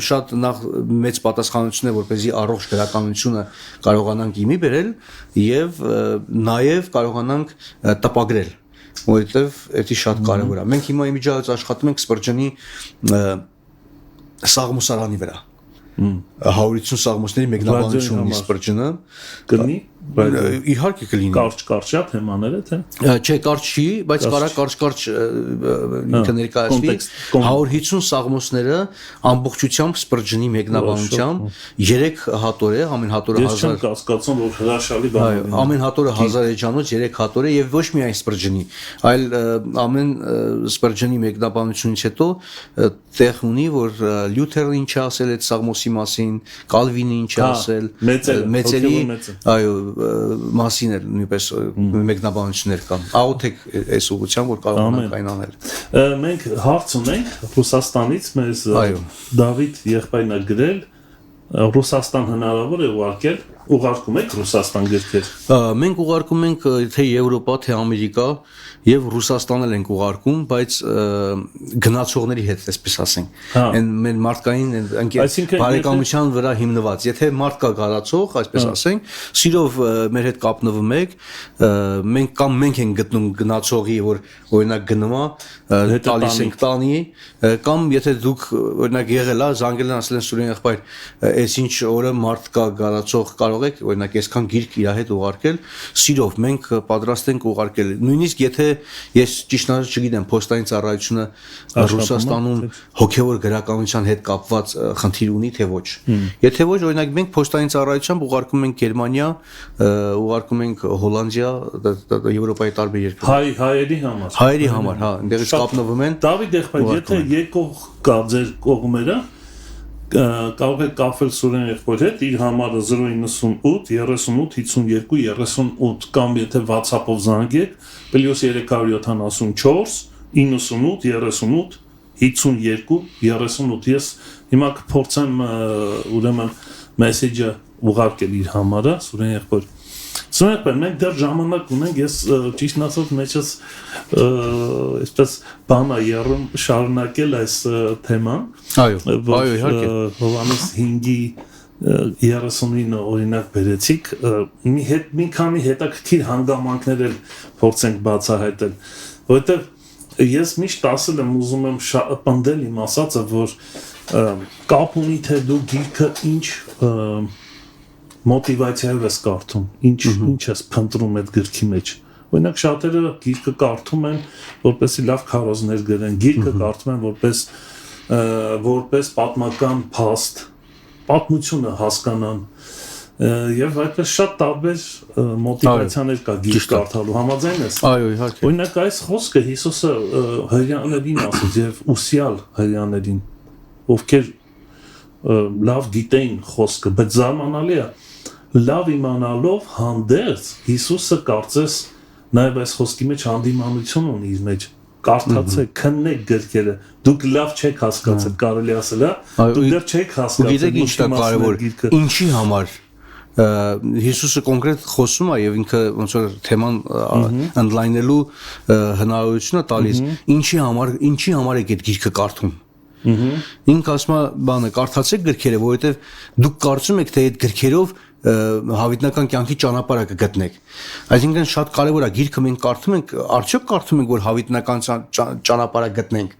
շատ նախ մեծ պատասխանատվություն է որպեսզի առողջ գրականությունը կարողանանք իմի բերել եւ նաեւ կարողանանք տպագրել, որովհետեւ դա շատ կարեւոր է։ Մենք հիմա իմիջիայից աշխատում ենք Սպրջանի սաղմոսարանի վրա։ 150 սաղմոսների մեկնաբանություն ունի Սպրջանը։ Կլինի Իհարկե կլինի։ Կարճ է թեմաները, թե։ Չէ, կարճ չի, բայց կարճ ինքը ներկայացվի 150 սաղմոսները ամբողջությամբ Սպրջանի մեկնաբանությամբ 3 հատոր է, ամեն հատորը 1000։ Ես չեմ կասկածում, որ հրաշալի բան է։ Ամեն հատորը 1000 էջանոց 3 հատոր է եւ ոչ միայն Սպրջանի, այլ ամեն Սպրջանի մեկնաբանությունից հետո տեղ ունի, որ Լյութերը ինչ է ասել այդ սաղմոսի մասին, Կալվինը ինչ է ասել, մեծերի, այո, մասին էլ նույնպես մեկնաբանություններ կան։ Աղոթեք այս ուղղությամբ որ կարողանանք այն անել։ Մենք հարց ունենք Ռուսաստանից, մեզ Դավիթ եղբայրն է գրել, Ռուսաստան հնարավոր է ուղարկում եք Ռուսաստան գրքեր։ Մենք ուղարկում ենք թե Եվրոպա, թե Ամերիկա եւ Ռուսաստան էլ ենք ուղարկում, բայց գնացողների հետ, այսպես ասենք։ Այն մեր մարդկային բարեկամության վրա հիմնված։ Եթե մարդ կա գարացող, այսպես ասենք, սիրով մեր հետ կապնվում եք, մենք ենք գտնում գնացողի, որ օրինակ գնում է, տալիս ենք տանի, կամ եթե դուք օրինակ եղել ա, զանգել են ասել են Սուրեն եղբայր, այսինչ օրը մարդ կա գարացող կարող եք օրինակ այսքան գիրք իր հետ ուղարկել, սիրով մենք պատրաստ ենք ուղարկել։ Նույնիսկ եթե ես ճիշտ ասած չգիտեմ, փոստային ծառայությունը Ռուսաստանում հոգևոր գրականության հետ կապված խնդիր ունի թե ոչ։ Եթե ոչ, օրինակ մենք փոստային ծառայությամբ ուղարկում ենք Գերմանիա, ուղարկում ենք Հոլանդիա, Եվրոպայի տարբեր երկրներ։ Հայերի համար։ Հայերի համար, հա, այնտեղից կապնվում են։ Դավիթ եղբայր, եթե երկող կա ձեր կողմերը, կարող եք կապվել Սուրեն եղբայրի հետ, իր համարը 098 38 52 38 կամ եթե WhatsApp-ով զանգեք +374 98 38 52 38 ես հիմա կփորձեմ ուրեմն մեսեջը ուղարկել իր համարը Սուրեն եղբայր։ Սուրեն եղբայր, մենք դեռ ժամանակ ունենք, ես ճիշտ ասած մեջս այսպես բանա եռում շարունակել այս թեման։ Այո, իհարկե։ Հովհաննես 5-ի 39 օրինակ բերեցիք, մի քանի հետաքրքիր հանգամանքներ էլ փորձենք բացահայտել, որովհետև ես միշտ ասել եմ, ուզում եմ պնդել իմ ասածը, որ կապ ունի թե դու գիրքը ինչ մոտիվացիայով ես կարդում, ինչ ես փնտրում այդ գրքի մեջ։ Օրինակ շատերը գիրքը կարդում են, որպեսզի լավ քարոզներ գրեն, գիրքը կարդում են որպես պատմական փաստ, պատմությունը հասկանան, եւ այդպես շատ տարբեր մոտիվացիաներ կա գիրք կարդալու, համաձայն ես։ Այո, իհարկե։ Օրինակ այս խոսքը Հիսուսը հրեաներին ասաց եւ ուսյալ հրեաներին, ովքեր լավ գիտեին խոսքը, բայց զարմանալի է, լավ իմանալով հանդերձ Հիսուսը կարծես նաև այս խոսքի մեջ հանդիմանություն ունի իր մեջ, կարդացեք, քննեք գրքերը, դուք լավ չեք հասկացել, կարելի ասել, դուք դեռ չեք հասկացել, գիտեք ինչ է կարևոր, ինչի համար Հիսուսը կոնկրետ խոսում է եւ ինքը ոնց որ թեման ընդլայնելու հնարավորություն է տալիս ինչի համար եք այդ գիրքը կարդում ինքը ասում է բանը կարդացեք գրքերը որովհետեւ դուք կարծում եք թե այդ գրքերով հավիտենական կյանքի ճանապարհը կգտնեք այսինքն շատ կարևոր է գիրքը մենք կարդում ենք արդյոք կարդում ենք որ հավիտենական ճանապարհը գտնենք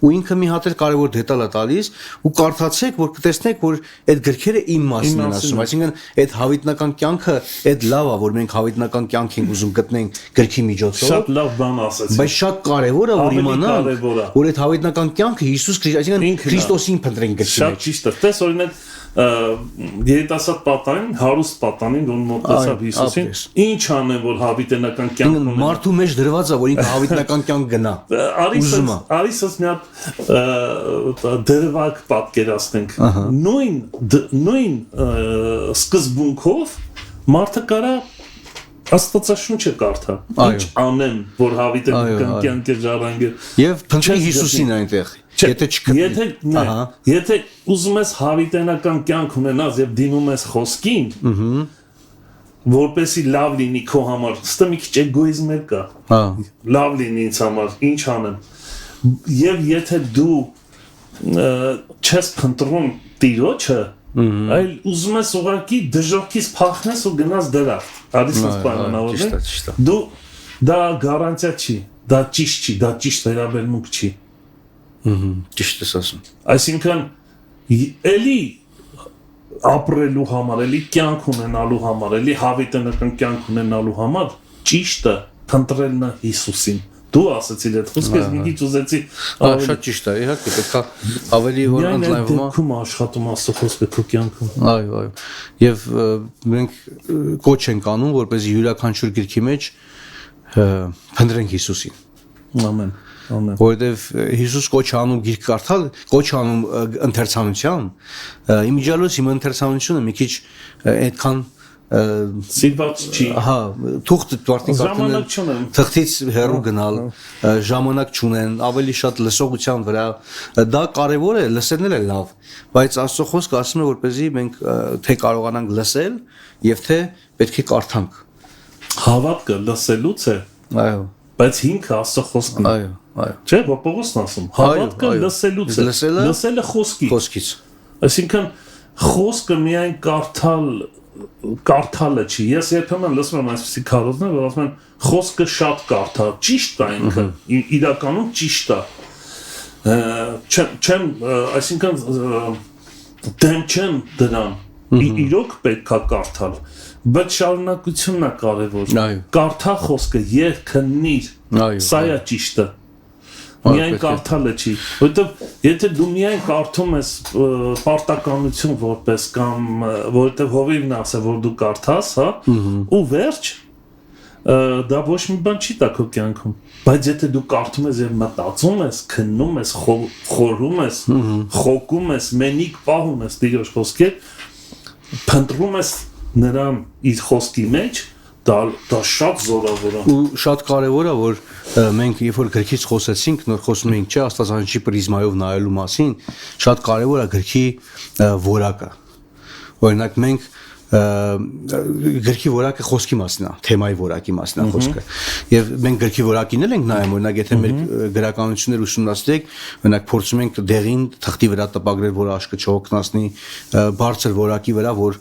ու ինքը մի հատ էլ կարևոր դետալ է տալիս ու կարդացեք որ կտեսնեք որ այդ գրքերը իմ մասն են ասում այսինքն այդ հավիտենական կյանքը այդ լավ է որ մենք հավիտենական կյանք ենք ուզում գտնենք գրքի միջոցով շատ լավ բան ասացիք բայց շատ կարևոր է որ իմանանք որ այդ հավիտենական կյանքը Հիսուս Քրիստոս այսինքն Քրիստոսին փնտրենք գրքի մեջ շատ ճիշտ է տես օրինակ երիտասարդ պատանին, հարուստ պատանին, որ մոտեցավ Հիսուսին, ինչ անեն, որ հավիտենական կյանք ունենա։ Մարդու մեջ դրված է, որ ինքը հավիտենական կյանք գնա։ Արիսս մի հատ դրվագ պատկերացնենք։ Նույն սկզբունքով մարդը կարա Աստվածաշունչը կարդա։ Ինչ անեմ, որ հավիտենական կյանքը ժառանգի։ Եվ փնտրի Հիսուսին այնտեղ։ Եթե ուզում ես հավիտենական կյանք ունենաս եւ դիմում ես խոսքին, որպեսի լավ լինի քո համար, ստը մի քիչ էգոիզմ կա։ Լավ լինի ինձ համար, ինչ անեմ։ Եվ եթե դու չես փնտրում Տիրոջը, այլ ուզում ես ուղղակի դժոխքից փախնես ու գնաս դրա։ Արիսս պայմանավորներ։ Դու դա գարանտիա չի, դա ճիշտ չի, դա ճիշտ վերաբերմունք չի։ Ճիշտ ես ասում։ Այսինքն էլի ապրելու համար, էլի կյանք ունենալու համար, էլի հավիտենական կյանք ունենալու համար ճիշտը փնտրելն է Հիսուսին։ Դու ասացիր այդ խոսքը, ես մի քիչ ուզեցի շատ ճիշտ է, իհարկե, պետք է ավելի որ ընդլայնվում է։ Դու աշխատում Աստծո խոսքը քո կյանքում։ Այո։ Եվ մենք կոչ ենք անում, որպեսզի յուրաքանչյուր գրքի մեջ փնտրենք Հիսուսին։ Ամեն։ Որովհետև Հիսուս կոչ անում գիրք կարդալ, կոչ անում ընթերցանության, իմիջիալոց իմ ընթերցանությունը մի քիչ այդքան սիրված չի։ Ահա, թուղթը դարձնի կարդան թղթից հեռու գնալ, ժամանակ չունեն, ավելի շատ լսողության վրա, դա կարևոր է, լսելն է լավ, բայց Աստծո խոսքը ասում է որպեսզի մենք թե կարողանանք լսել եւ թե պետք է կարդանք։ Հավատքը լսելուց է։ Այո։ Բայց հիմքը Աստծո խոսքն է։ Այո։ Չէ, Պողոսն ասում, հավատքը լսելուց է։ Լսելը խոսքից։ Այսինքն խոսքը միայն կարդալը չի։ Ես երբեմն լսում եմ այսպիսի քարոզներ, որ ասում են խոսքը շատ կարդա, ճիշտ է ինքը, իրականում ճիշտ է։ Չեմ, այսինքն դեմ չեմ դրան։ Իրոք պետք է կարդալ, բայց շարունակությունն է կարևոր։ Կարդա խոսքը եւ քննիր։ Սա է ճիշտը։ Միայն կարդալը չի, որովհետև եթե դու միայն կարդում ես պարտականություն որպես կամ որովհետև հովիվն ասէ որ դու կարդաս, հա, ու վերջ դա ոչ մի բան չի տա քո կյանքում, բայց եթե դու կարդում ես եւ մտածում ես, քննում ես, խորհում ես, խոկում ես, մենիկ պահում ես Տիրոջ խոսքեր, փնտրում ես նրան իր խոսքի մեջ, դա շատ զորավոր է։ Ու շատ կարևոր է որ մենք երբ որ գրքից խոսեցինք, նոր խոսում ենք, չէ, Աստվածաշնչի պրիզմայով նայելու մասին, շատ կարևոր է գրքի որակը։ Օրինակ մենք գրքի որակը խոսքի մասն է, թեմայի որակի մասն է խոսքը։ Եվ մենք գրքի որակին էլ ենք նայում, օրինակ եթե մեր գրականություններ ուսումնասիրենք, օրինակ փորձում ենք դեղին թղթի վրա տպագրել, որ աշկը չհոգնածնի, բարձր որակի վրա, որ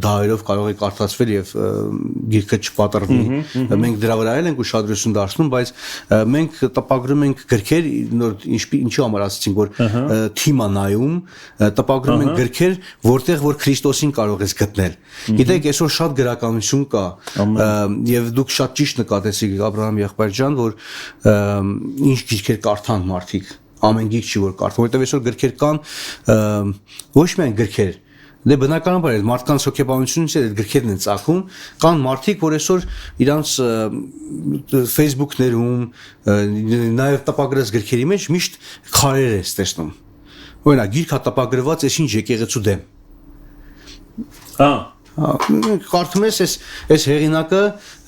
դահերով կարող է կարդացվել եւ գիրքը չպատռվի։ Մենք դրա վրա էլ ենք ուշադրություն դարձնում, բայց մենք տպագրում ենք գրքեր, ինչի համար ասացինք, որ թիմա նայում, տպագրում ենք գրքեր, որտեղ որ Քրիստոսին կարող ես գտնել։ Գիտեք, այսօր շատ գրականություն կա եւ դուք շատ ճիշտ նկատեցիք Աբրահամ եղբայր ջան, որ ինչ գիրքեր կարդան մարդիկ, ամեն գիրք չի որ կարդան, որովհետեւ այսօր գրքեր կան, ոչ միայն գրքեր, դե բնականաբար այդ մարդկանց հոգեբանությունից այդ գրքերն են ծագում, կան մարդիկ, որ այսօր իրանց Facebook-ներում, նաեւ տպագրած գրքերի մեջ միշտ քարեր ես տեսնում։ Օրինակ, գիրք հա տպագրված է ինչ եկեղեցու դեմ։ Կարդում ես այս հեղինակը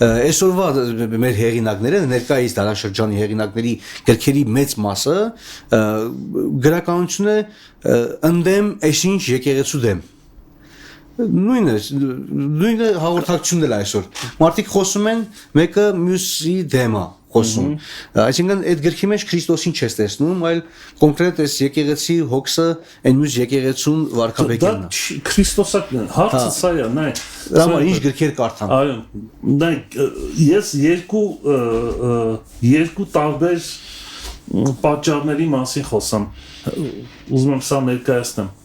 այսօրվա մեր հեղինակները ներկայիս դարաշրջանի հեղինակների գրքերի մեծ մասը գրականությունը ընդդեմ այսինչ եկեղեցու դեմ նույնը հաղորդակցությունն էլ այսօր մարդիկ խոսում են մեկը մյուսի դեմա խոսում այսինքն այդ գրքի մեջ Քրիստոսին չես տեսնում այլ կոնկրետ այս եկեղեցի հոգսը այն մյուս եկեղեցուն վարքաբեկելն է Քրիստոսական հարցը սա է նայ դրա համար ինչ գրքեր կարդան այո նայ ես երկու տարբեր պատճառների մասին խոսամ ուզում եմ սա ներկայացնեմ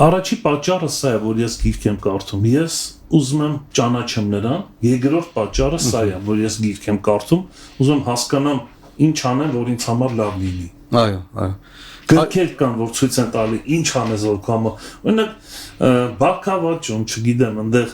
Առաջի պատճառը սա է, որ ես գիրք եմ կարդում։ Ես ուզում եմ ճանաչեմ նրան։ Երկրորդ պատճառը սա է, որ ես գիրք եմ կարդում, ուզում եմ հասկանամ ինչ անեմ, որ ինձ համար լավ լինի։ Այո։ Գրքեր կան, որ ցույց են տալի ինչ անես որ կամը։ Օրինակ բակավաճում, չգիտեմ, այնտեղ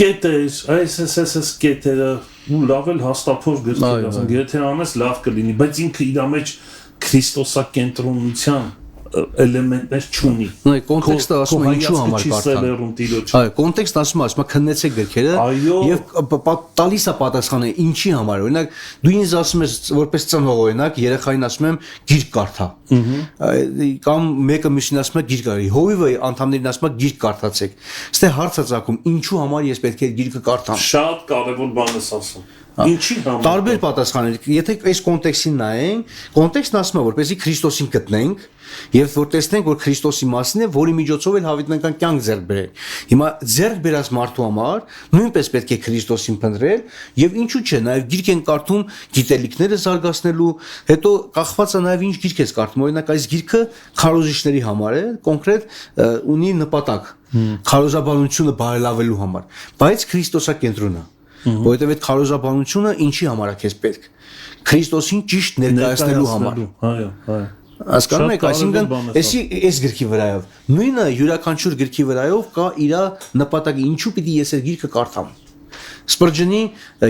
կետեր, այս կետերը ու լավ էլ հաստափող գրքեր ասեն, եթե անես լավ կլինի, բայց ինքը իր մեջ քրիստոսակենտրոնության էլեմենտներ չունի։ Նայ կոնտեքստը ասում է ինչու համար կարդան։ Այո, կոնտեքստը ասում է քննեցեք գրքերը եւ տալիս է պատասխանը ինչի համար։ Օրինակ դու ինձ ասում ես որպես ծնող օրինակ երեխային ասում եմ գիրք կարդա։ Կամ մեկը մյուսին ասում է գիրք կարդա։ Հովիվը անդամներին ասում է գիրք կարդացեք։ Ստե հարց է ցակում ինչու համար ես պետք է գիրքը կարդամ։ Շատ կարևոր բան ես ասում։ Ինչի համար։ Տարբեր պատասխաններ։ Եթե այս կոնտեքստին նայենք, կոնտեքստն ասում է որպեսզի Քրիստոսին գտնենք եւ որ տեսնենք որ Քրիստոսի մասն է, որի միջոցով էլ հավիտենական կյանք ձեռք բերենք։ Հիմա ձեռք բերած մարդու համար նույնպես պետք է Քրիստոսին փնտրել եւ ինչու՞ չէ, նաեւ գիրք են կարդում գիտելիքները զարգացնելու, հետո կախված է նաեւ ինչ գիրք ես կարդում։ Օրինակ այս գիրքը քարոզիչների համար է, կոնկրետ ունի նպատակ քարոզաբանությունը բարելավելու համար, բայց Քրիստոսակենտրոն է։ Որովհետև այդ քարոզաբանությունը ինչի համար է քեզ պետք։ Քրիստոսին ճիշտ ներկայացնելու համար։ Այո։ Հասկանում եք, այսինքն այս գրքի վրայով նույնը յուրաքանչյուր գրքի վրայով կա իր նպատակը ինչու պիտի ես այդ գիրքը կարդամ։ Սպրջենի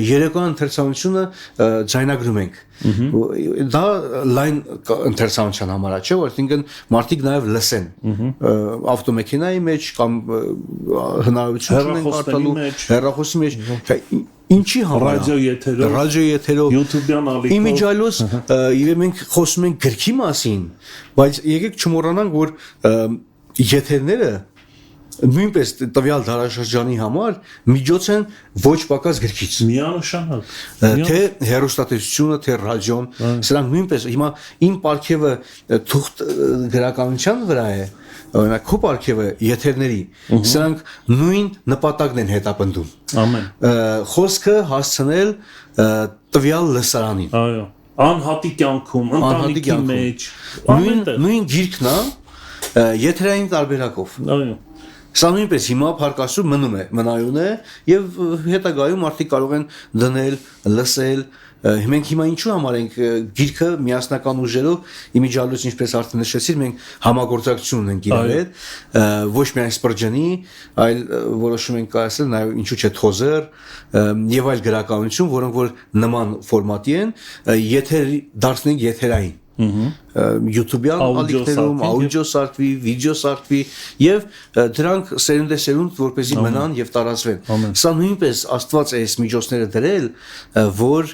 երեկոյան ընթերցանությունը ձայնագրում ենք։ Դա լայն ընթերցանության համար է, չէ՞, որովհետեւ մարդիկ նաև լսեն ավտոմեքենայի մեջ կամ հնարավորություն ունեն կարդալու հեռախոսի մեջ Ինչի համար ռադիո եթերով YouTube-յան ալիքով իմիջայլոս մենք խոսում ենք գրքի մասին բայց եկեք չմոռանանք որ եթերները նույնպես տվյալ դարաշրջանի համար միջոց են ոչ պակաս գրքից միանշանակ թե հեռուստատեսությունը թե ռադիոն սրանք նույնպես հիմա իմ պարգևը թուղթ գրականության վրա է օրինակ քո պարգևը եթերների սրանք նույն նպատակն են հետապնդում ամեն խոսքը հասցնել տվյալ լսարանին այո անհատի կյանքում ընտանիքի մեջ նույն գիրքն է եթերային տարբերակով այո Սա նույնպես հիմա փարկասու մնայուն է եւ հետագայում մարդիկ կարող են դնել, լսել մենք հիմա ինչու համար ենք գիրքը միասնական ուժերով իմիջալուց ինչպես արդեն նշեցիր մենք համագործակցություն ունենք իրար հետ ոչ միայն Սպրջենի այլ որոշում ենք կայացնել նաեւ ինչու՞ չէ Թոզեր եւ այլ գրականություն որոնք որ նման ֆորմատի են եթեր դարձնենք եթերային YouTube-յան ալիքներում աուդիո սարքվի, վիդեո սարքվի եւ դրանք սերունդ որպեսզի մնան եւ տարածվեն։ Սա նույնպես Աստված է այս միջոցները դրել, որ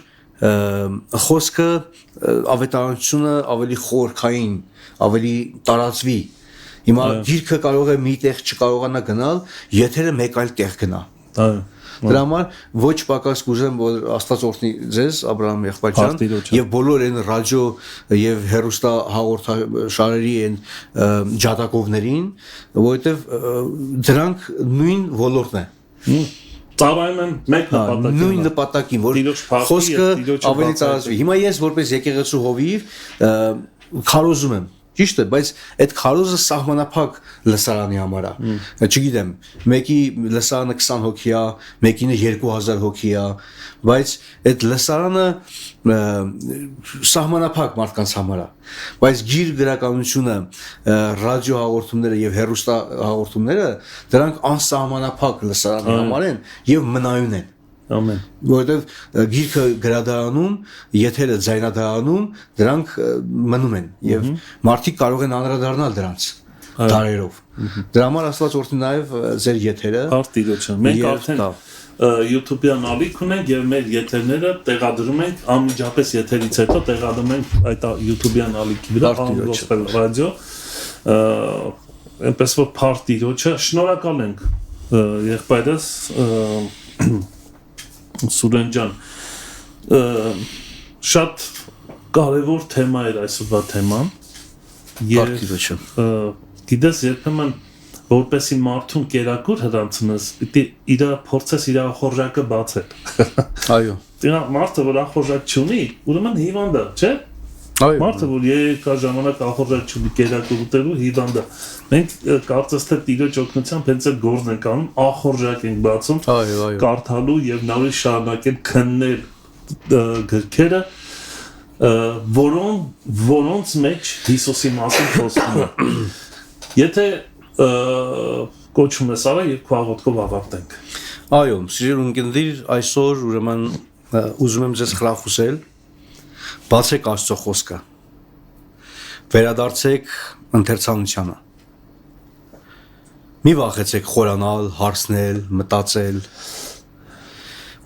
խոսքը ավետարանությունը ավելի խորքային, ավելի տարածվի։ Հիմա գիրքը կարող է մի տեղ չկարողանա գնալ, եթերը մեկ այլ տեղ գնա։ Այո Դրա համար ոչ պակաս կուզեմ որ Աստված օրհնի ձեզ Աբրահամ Եղբայրյան եւ բոլոր այն ռադիո եւ հեռուստա հաղորդաշարերի այն ջատակովներին որովհետեւ դրանք նույն ոլորտն է ծառայում են մեկ նպատակին նույն նպատակին որ խոսքը ավելի տարածվի հիմա ես որպես եկեղեցու հովիվ քարոզում եմ Ճիշտ է, բայց այդ քարոզը սահմանափակ լսարանի համար է։ Չգիտեմ, մեկի լսարանը 20 հոգի է, մեկինը 2000 հոգի է, բայց այդ լսարանը սահմանափակ մարդկանց համար է։ Բայց գիր գրականությունը, ռադիո հաղորդումները եւ հեռուստա հաղորդումները դրանք անսահմանափակ լսարանի համար են եւ մնայուն են։ Ամեն որովհետև գիրքը գրադարանում, եթերը ձայնադարանում դրանք մնում են եւ մարդիկ կարող են անդրադառնալ դրանց դարերով։ Դրա համար Աստված օրհնի նաեւ ձեր եթերը։ Արտիրոջը։ Մենք արդեն YouTube-յան ալիք ունենք եւ մեր եթերները տեղադրում ենք անմիջապես եթերից հետո տեղադրում ենք այդ YouTube-յան ալիքի վրա Gospel Radio այնպես որ partիրոջը շնորհակալ ենք եղբայրս Սուրեն ջան շատ կարևոր թեմա էր այսօրվա թեման Partիրոջը գիտես երբեմն որպեսի մարդուն կերակուր հրանցնես պիտի իր փորձես իր ախորժակը բացել այո դրա մարդը որ ախորժակ չունի ուրեմն հիվանդ է չէ այո մարդը որ երկար ժամանակ ախորժակ չունի կերակուր ուտելու հիվանդ է մենք կարծես թե տիրոջ օգնությամբ հենց այդ գործն ենք անում ախորժակ ենք բացում այո կարդալու եւ նորից շարունակել քննել գրքերը որոնց մեջ Հիսուսի մասին խոսվում է եթե կոչում ես արա եւ քո աղոթքով ավարտենք այո սիրելի ունկնդիր այսօր ուրեմն ուզում եմ ձեզ խրախուսել բացեք Աստծո խոսքը վերադարձեք ընթերցանությանը մի վախեցեք խորանալ հարցնել մտածել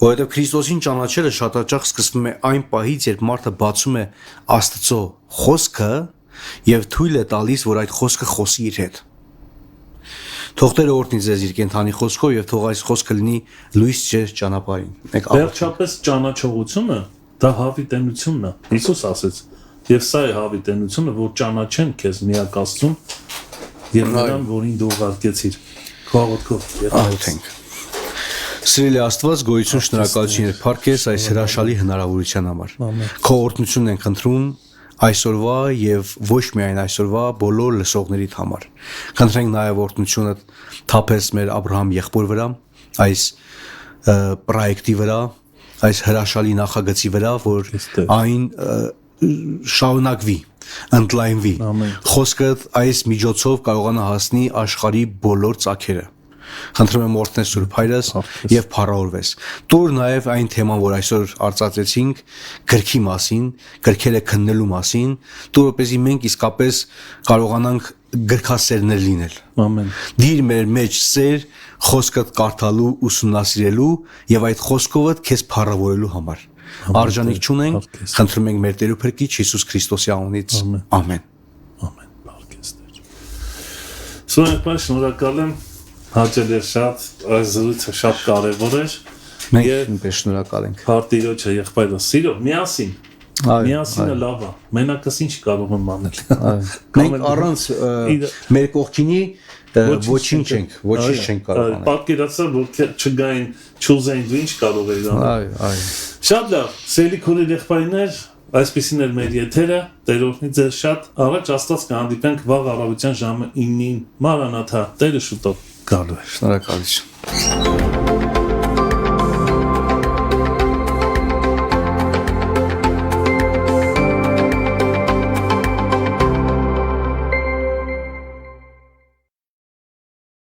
որովհետև Քրիստոսին ճանաչելը շատ հաճախ սկսվում է այն պահից երբ մարդը բացում է Աստծո խոսքը եւ թույլ է տալիս որ այդ խոսքը խոսի իր հետ Թող Տերը օրհնի ձեզ իր կենթանի խոսքով եւ թող այս խոսքը լինի լույս ձեր ճանապարհին մեկ վերջապես ճանաչողությունը դա հավիտենությունն է Հիսուս ասեց եւ սա է հավիտենությունը որ ճանաչեն քեզ միակ Աստծուն եւ նրան որին դու ուղարկեցիր քո աղոթքով աղոթենք Սիրելի Աստված գոյություն շնորհակալություն եւ փառք ես այս հրաշալի հնարավորության համար քո օրհնությունն ենք խնդրում այսօրվա եւ ոչ միայն այսօրվա բոլոր լսողներիդ համար խնդրենք նաեւ օրհնությունը թափես մեր Աբրահամ եղբոր վրա այս պրոյեկտի վրա այս հրաշալի նախագծի վրա որ այն շարունակվի ընդլայնվի խոսքդ այս միջոցով կարողանա հասնի աշխարհի բոլոր ծագերը Խնդրում եմ օրհնես Սուրբ Հայրս եւ փառավորվես։ Տուր նաեւ այն թեման, որ այսօր արծարծեցինք, գրքի մասին, գրքերը քննելու մասին, տուր որպեսզի մենք իսկապես կարողանանք գրքասերներ լինել։ Ամեն։ Դիր մեր մեջ սեր, խոսքդ կարդալու, ուսումնասիրելու եւ այդ խոսքովդ քեզ փառավորելու համար։ Արժանիք չունենք, խնդրում ենք մեր Տեր ու Փրկիչ Հիսուս Քրիստոսի անունից։ Ամեն։ Ամեն։ Փառք Տեր։ Սուրբ շնորհակալ եմ Հաճել էր շատ, այս զրույցը շատ կարևոր էր Մենք ինպես շնորհակալ ենք Partիրոջը եղբայրը սիրո, միասինը լավ է, մենակս ինչ կարող եմ անել Մենք առանց մեր կողքինի ոչինչ չենք կարող անել Պատկերացրու, որ չգային, չուզեին դու ինչ կարող էիր անել Շատ լավ, սիրելի քույրեր եղբայրներ Այսպեսին էր մեր եթերը, Տեր օրհնի ձեզ շատ, առաջ Աստված կհանդիպենք վաղ առավոտյան ժամը 9-ին, Մարանաթա, Տերը շուտով գալու է։ Շնորհակալություն։